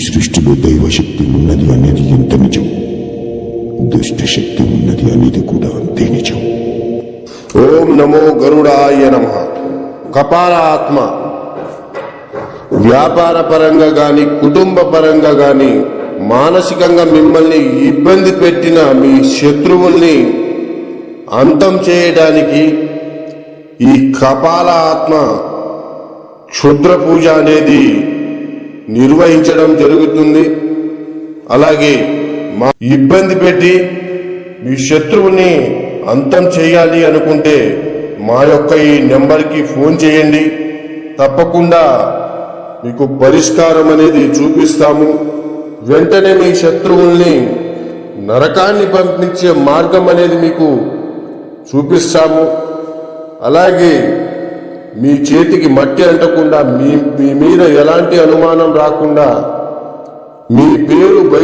సృష్టిలో దైవశక్తి ఉన్నది అనేది ఎంత నిజం, దుష్టశక్తి ఉన్నది అనేది కూడా అంతే నిజం. ఓం నమో గరుడాయ నమః. కపాల ఆత్మ వ్యాపార పరంగా గాని, కుటుంబ పరంగా గాని, మానసికంగా మిమ్మల్ని ఇబ్బంది పెట్టిన మీ శత్రువుల్ని అంతం చేయడానికి ఈ కపాల ఆత్మ క్షుద్ర పూజ అనేది నిర్వహించడం జరుగుతుంది. అలాగే మా ఇబ్బంది పెట్టి మీ శత్రువుని అంతం చేయాలి అనుకుంటే మా యొక్క ఈ నెంబర్కి ఫోన్ చేయండి. తప్పకుండా మీకు పరిష్కారం అనేది చూపిస్తాము. వెంటనే మీ శత్రువుల్ని నరకాన్ని పంపించే మార్గం అనేది మీకు చూపిస్తాము. అలాగే మీ చేతికి మట్టి అంటకుండా, మీ మీద ఎలాంటి అనుమానం రాకుండా మీ పేరు బయట